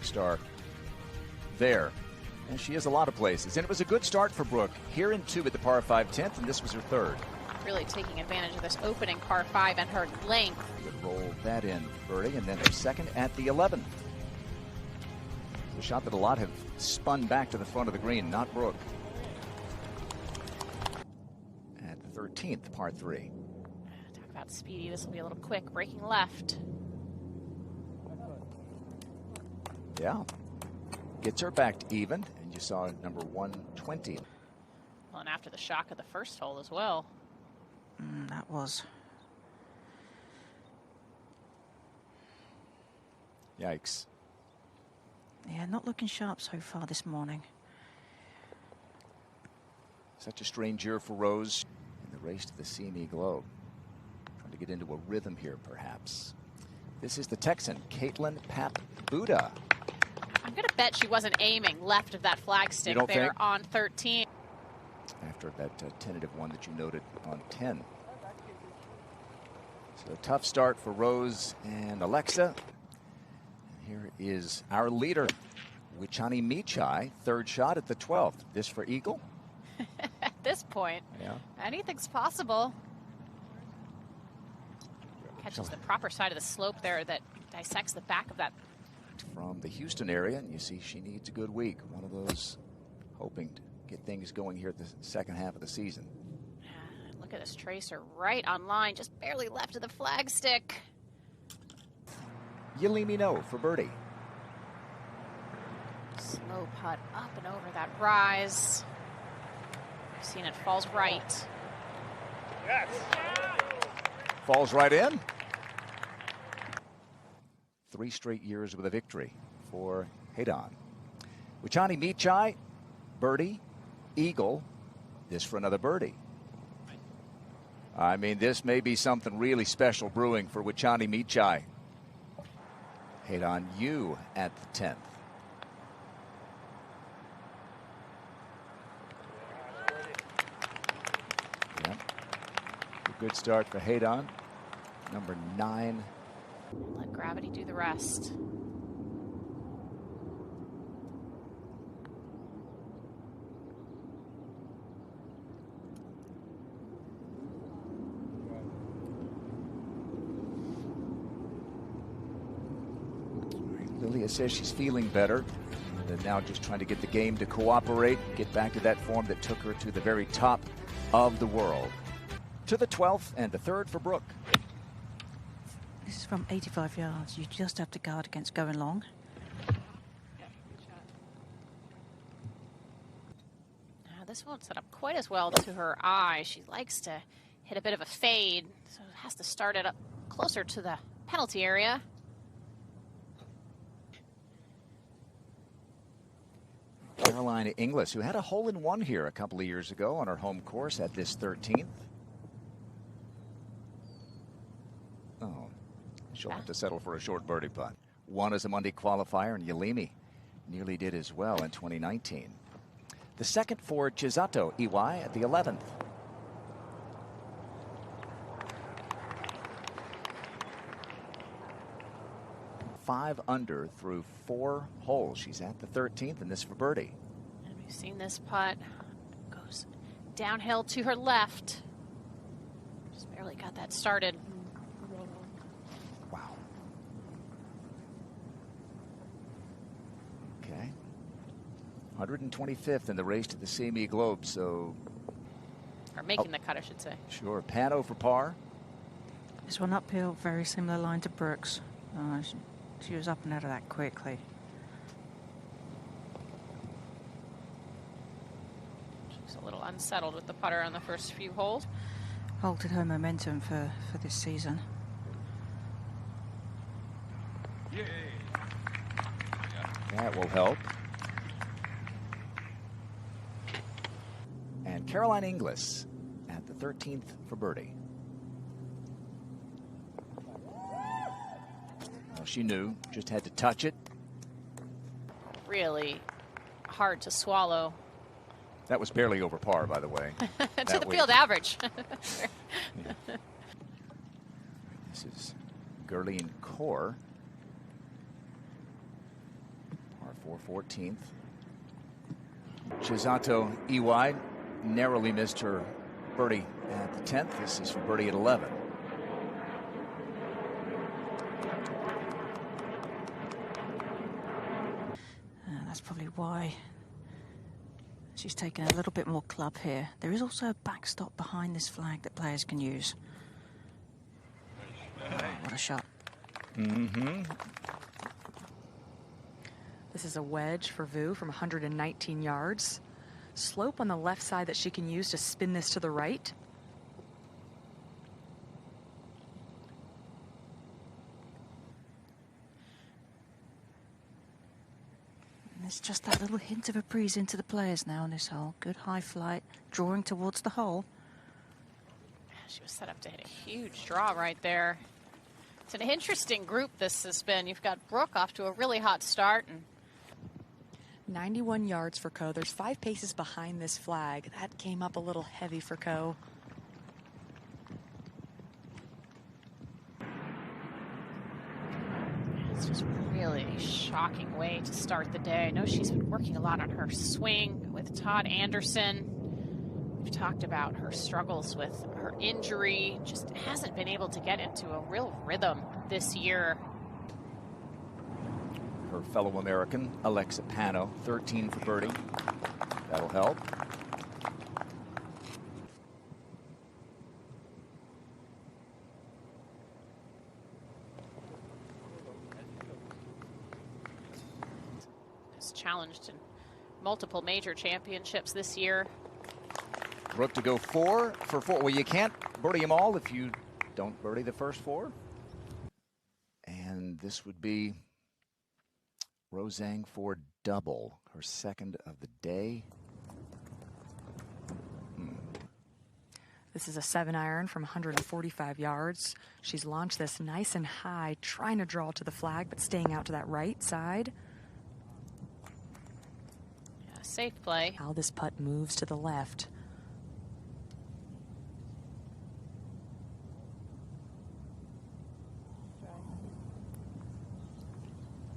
star there. And she is a lot of places. And it was a good start for Brooke here in 2 at the par 5 10th, and this was her 3rd. Really taking advantage of this opening par 5 and her length. Good roll that in, birdie, and then her 2nd at the 11th. A shot that a lot have spun back to the front of the green, not Brooke. At the 13th, par 3. Talk about speedy. This will be a little quick, breaking left. Yeah. Gets her back to even, and you saw number 120. Well, and after the shock of the first hole as well. That was. Yikes. Yeah, not looking sharp so far this morning. Such a strange year for Rose in the race to the CME Globe. Trying to get into a rhythm here, perhaps. This is the Texan, Caitlin Pap-Buda. I'm going to bet she wasn't aiming left of that flagstick there on 13. After that tentative one that you noted on 10. So a tough start for Rose and Alexa. And here is our leader, Wichani Michai, 3rd shot at the 12th. This for eagle? At this point, yeah, anything's possible. Catches the proper side of the slope there that dissects the back of that. From the Houston area, and you see she needs a good week. One of those hoping to get things going here at the second half of the season. Look at this tracer right on line, just barely left of the flagstick. Yelimi No for birdie. Slow putt up and over that rise. We've seen it falls right. Yes. Falls right in. 3 straight years with a victory for Haydan. Wichani Michai, birdie, eagle. This for another birdie. I mean, this may be something really special brewing for Wichani Michai. Haydan Yu at the 10th. Yep. A good start for Haydan. Number 9. Let gravity do the rest. Lilia says she's feeling better. And now just trying to get the game to cooperate, get back to that form that took her to the very top of the world. To the 12th and the 3rd for Brooke. This is from 85 yards. You just have to guard against going long. This won't set up quite as well to her eye. She likes to hit a bit of a fade, so it has to start it up closer to the penalty area. Caroline Inglis, who had a hole-in-one here a couple of years ago on her home course at this 13th. Oh, she'll have to settle for a short birdie putt. Won as a Monday qualifier, and Yelimi nearly did as well in 2019. The 2nd for Chisato Iwai at the 11th. Five under through 4 holes. She's at the 13th, and this for birdie. And we've seen this putt goes downhill to her left. Just barely got that started. Wow. Okay. 125th in the race to the CME Globe, so... Or making the cut, I should say. Sure. Pano for par. This one uphill, very similar line to Brooks. She was up and out of that quickly. She's a little unsettled with the putter on the first few holes. Halted her momentum for this season. Yay. That will help. And Caroline Inglis at the 13th for birdie. She knew, just had to touch it. Really hard to swallow. That was barely over par, by the way. To the field average. Yeah. This is Gurleen Kaur. for 14th. Chisato Iwai narrowly missed her birdie at the 10th. This is for birdie at 11. That's probably why she's taken a little bit more club here. There is also a backstop behind this flag that players can use. Oh, what a shot. Mm-hmm. This is a wedge for Vu from 119 yards. Slope on the left side that she can use to spin this to the right. There's just that little hint of a breeze into the players now on this hole. Good high flight, drawing towards the hole. She was set up to hit a huge draw right there. It's an interesting group this has been. You've got Brooke off to a really hot start. And 91 yards for Ko. There's 5 paces behind this flag. That came up a little heavy for Ko. it's just really shocking way to start the day. I know she's been working a lot on her swing with Todd Anderson. We've talked about her struggles with her injury. Just hasn't been able to get into a real rhythm this year. Her fellow American, Alexa Pano, 13 for birdie. That'll help. Has challenged in multiple major championships this year. Brooke to go 4 for 4. Well, you can't birdie them all if you don't birdie the first 4. And this would be Rosang for double, her second of the day. This is a 7-iron from 145 yards. She's launched this nice and high, trying to draw to the flag, but staying out to that right side. Yeah, safe play. How this putt moves to the left.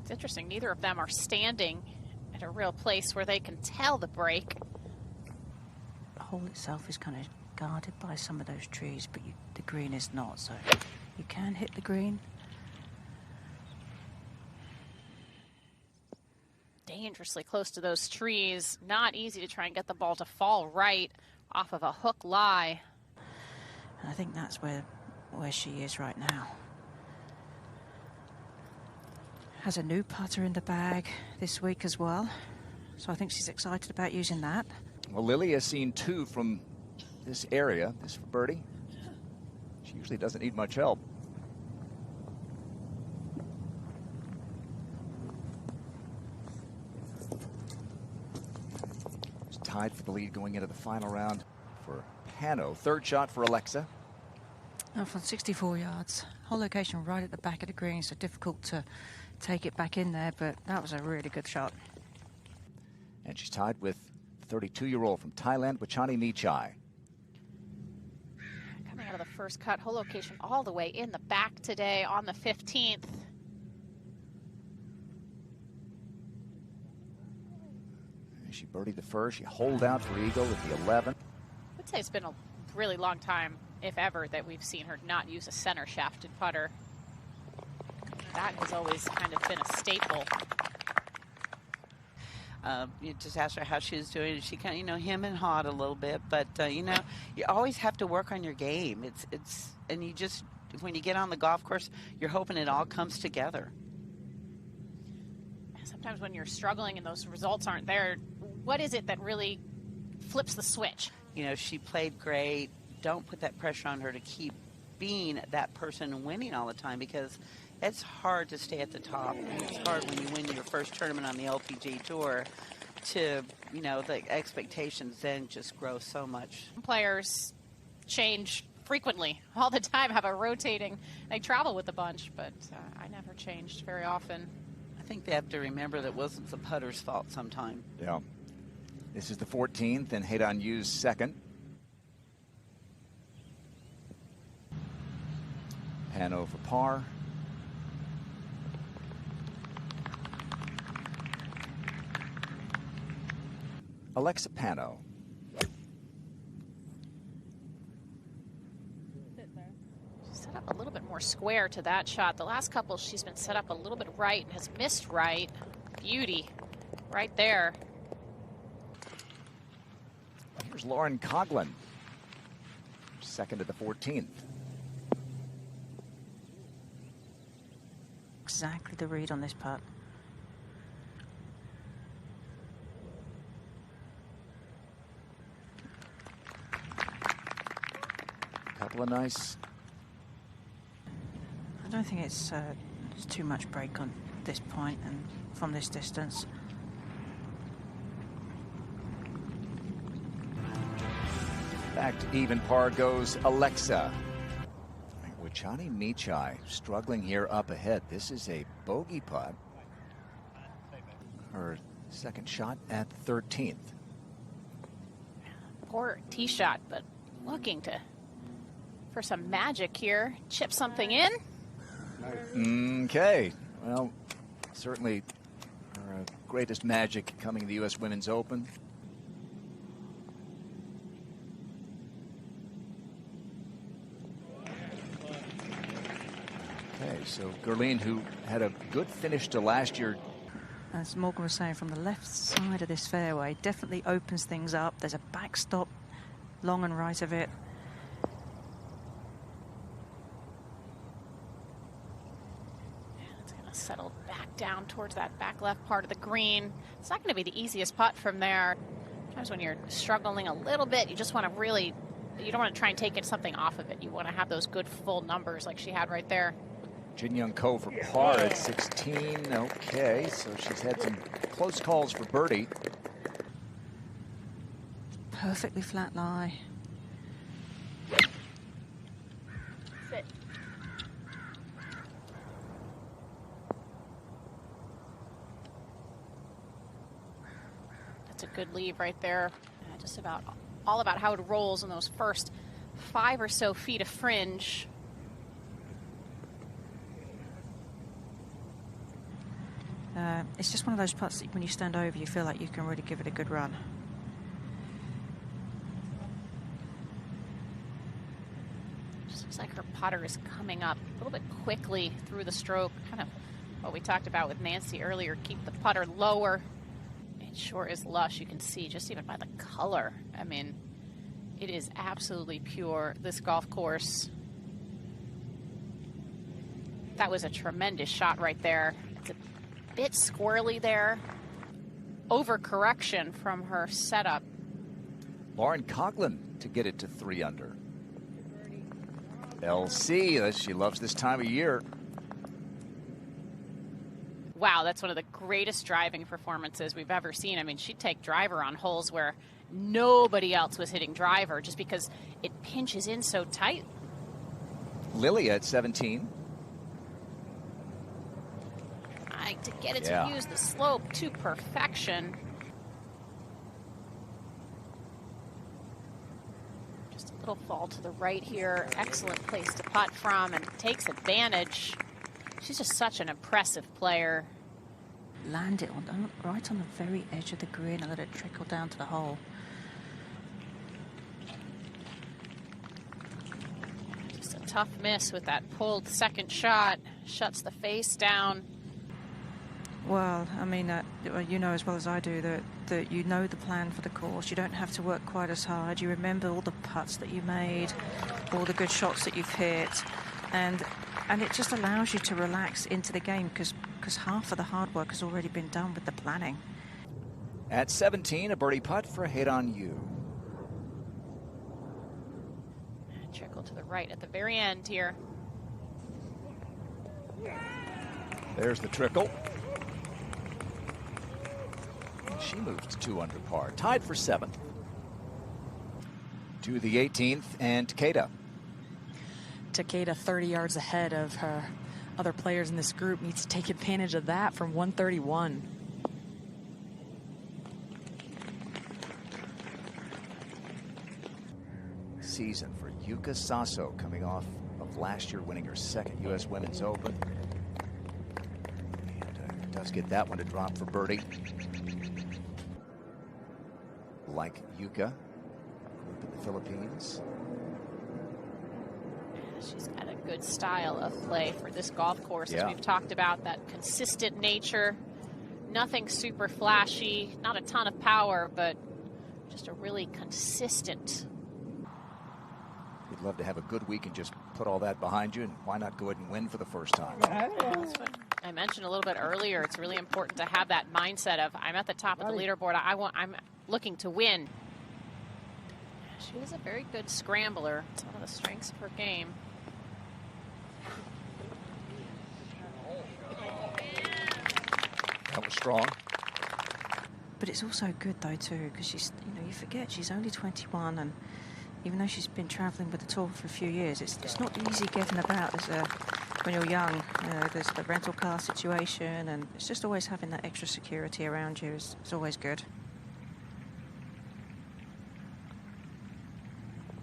It's interesting, neither of them are standing at a real place where they can tell the break. The hole itself is kind of guarded by some of those trees, but the green is not, so you can hit the green. Dangerously close to those trees. Not easy to try and get the ball to fall right off of a hook lie. And I think that's where she is right now. Has a new putter in the bag this week as well, so I think she's excited about using that. Well, Lily has seen 2 from this area. This for birdie. She usually doesn't need much help. It's tied for the lead going into the final round for Pano. Third shot for Alexa. Now from 64 yards. Whole location right at the back of the green, so difficult to take it back in there, but that was a really good shot. And she's tied with 32-year-old from Thailand, Wachani Michai. Coming out of the first cut, whole location all the way in the back today on the 15th. She birdied the first. She holed out for eagle with the 11. I would say it's been a really long time, if ever, that we've seen her not use a center shafted putter. That has always kind of been a staple. You just asked her how she was doing. She kind of, hem and hawed a little bit, but you always have to work on your game. And you just, when you get on the golf course, you're hoping it all comes together. Sometimes when you're struggling and those results aren't there, what is it that really flips the switch? She played great. Don't put that pressure on her to keep being that person and winning all the time, because it's hard to stay at the top. It's hard when you win your first tournament on the LPGA Tour to, the expectations then just grow so much. Players change frequently, all the time, have a rotating. They travel with a bunch, but I never changed very often. I think they have to remember that wasn't the putter's fault sometime. Yeah. This is the 14th, and Haydon Yu's second. Pano for par. Alexa Pano. Set up a little bit more square to that shot. The last couple, she's been set up a little bit right and has missed right. Beauty right there. Here's Lauren Coughlin, second to the 14th. Exactly the read on this putt. Couple of nice. I don't think it's too much break on this point and from this distance. Back to even par goes Alexa. Wachani Michai struggling here up ahead. This is a bogey putt. Her second shot at 13th. Poor tee shot, but looking for some magic here. Chip something in. Okay. Well, certainly her greatest magic coming to the U.S. Women's Open. Okay, so Gerline, who had a good finish to last year. As Morgan was saying, from the left side of this fairway, definitely opens things up. There's a backstop long and right of it. It's going to settle back down towards that back left part of the green. It's not going to be the easiest putt from there. Sometimes when you're struggling a little bit, you just want to really, you don't want to try and take something off of it. You want to have those good full numbers like she had right there. Jin Young Ko for par at 16. Okay, so she's had some close calls for birdie. Perfectly flat lie. Sit. That's a good lead right there. Just about all about how it rolls in those first 5 or so feet of fringe. It's just one of those putts that when you stand over, you feel like you can really give it a good run. Just looks like her putter is coming up a little bit quickly through the stroke. Kind of what we talked about with Nancy earlier. Keep the putter lower. It sure is lush. You can see just even by the color. I mean, it is absolutely pure, this golf course. That was a tremendous shot right there. It's a bit squirrely there. Overcorrection from her setup. Lauren Coughlin to get it to 3 under. LC, she loves this time of year. Wow, that's one of the greatest driving performances we've ever seen. I mean, she'd take driver on holes where nobody else was hitting driver just because it pinches in so tight. Lilia at 17. To get it to use the slope to perfection. Just a little fall to the right here. Excellent place to putt from and takes advantage. She's just such an impressive player. Land it right on the very edge of the green and let it trickle down to the hole. Just a tough miss with that pulled second shot. Shuts the face down. Well, I mean, you know as well as I do that you know the plan for the course. You don't have to work quite as hard. You remember all the putts that you made, all the good shots that you've hit, and it just allows you to relax into the game because half of the hard work has already been done with the planning. At 17, a birdie putt for Hae-Dan Yu. Trickle to the right at the very end here. There's the trickle. She moves to 2 under par, tied for 7th. To the 18th, and Takeda. Takeda 30 yards ahead of her other players in this group, needs to take advantage of that from 131. Season for Yuka Saso, coming off of last year winning her second U.S. Women's Open. And does get that one to drop for birdie. like Yuka, grew up in the Philippines. She's got a good style of play for this golf course, as Yeah. we've talked about, that consistent nature. Nothing super flashy, not a ton of power, but just a really consistent. You'd love to have a good week and just put all that behind you, and why not go ahead and win for the first time? That's what I mentioned a little bit earlier. It's really important to have that mindset of, I'm at the top of the leaderboard. I'm looking to win. She is a very good scrambler. It's one of the strengths of her game. That was strong. But it's also good though too, because she's, you forget she's only 21, and even though she's been travelling with the tour for a few years, it's not easy getting about when you're young. There's the rental car situation, and it's just always having that extra security around you is always good.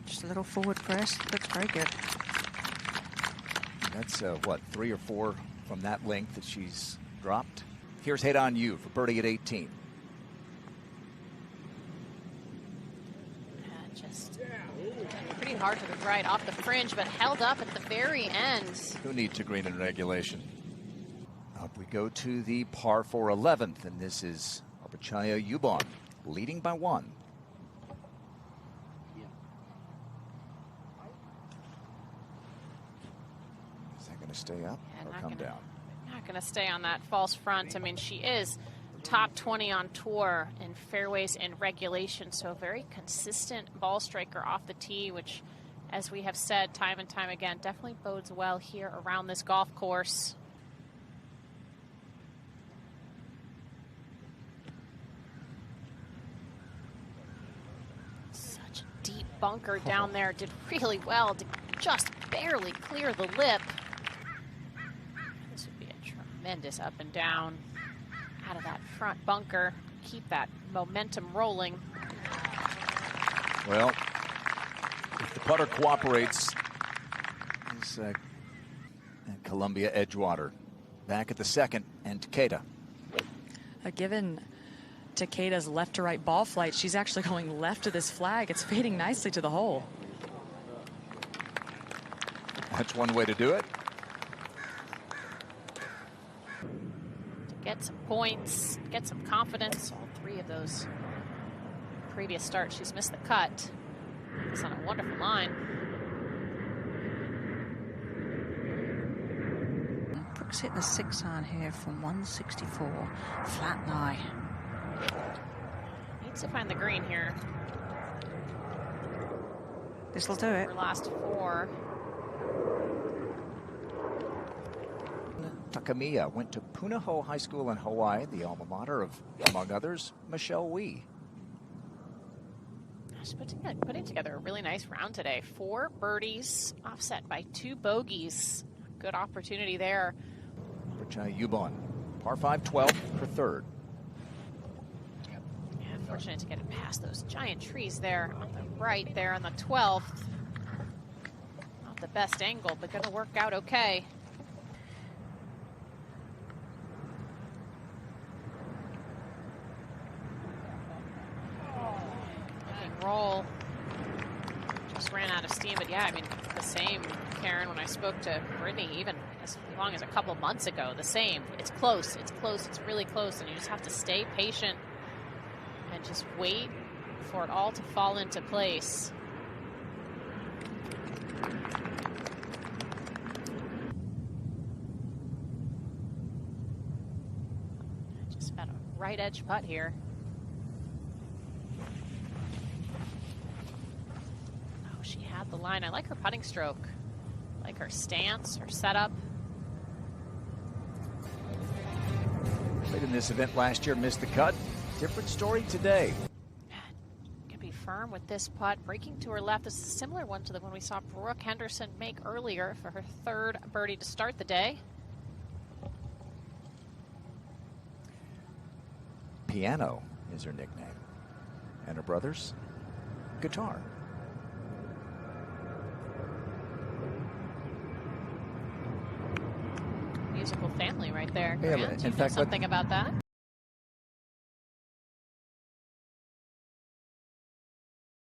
Just a little forward press, looks very good. That's what, 3 or 4 from that length that she's dropped. Here's Haydon Yu for birdie at 18. Just pretty hard to the right off the fringe, but held up at the very end. Who needs a green in regulation? Up we go to the par 4 11th, and this is Arpachaya Yubon leading by 1. Is that going to stay up or come down? Not going to stay on that false front. I mean, she is top 20 on tour in fairways in regulation, so a very consistent ball striker off the tee, which, as we have said time and time again, definitely bodes well here around this golf course. Such a deep bunker down there. Did really well to just barely clear the lip. This would be a tremendous up and down out of that front bunker. Keep that momentum rolling. Well, if the putter cooperates, is Columbia Edgewater back at the second, and Takeda. Given Takeda's left to right ball flight, she's actually going left to this flag. It's fading nicely to the hole. That's one way to do it. Get some points, get some confidence. All 3 of those previous starts, she's missed the cut. It's on a wonderful line. Brooks hit the 6 iron here from 164, flat lie. Needs to find the green here. This'll do it. Her last 4. Takamiya went to Punahou High School in Hawaii, the alma mater of, among others, Michelle Wee. She's putting together a really nice round today. 4 birdies, offset by 2 bogeys. Good opportunity there. Arpachaya Yubon, par 5 12 for 3rd. Yeah, fortunate to get it past those giant trees there on the right there on the 12th. Not the best angle, but going to work out okay. Roll. Just ran out of steam, but yeah, I mean, the same, Karen, when I spoke to Brittany, even as long as a couple months ago, the same. It's close, it's really close, and you just have to stay patient and just wait for it all to fall into place. Just about a right edge putt here. She had the line. I like her putting stroke. I like her stance, her setup. Played in this event last year, missed the cut. Different story today. Can be firm with this putt. Breaking to her left. This is a similar one to the one we saw Brooke Henderson make earlier for her 3rd birdie to start the day. Piano is her nickname. And her brother's guitar. Musical family right there. Yeah, Grant, in you know fact, something about that?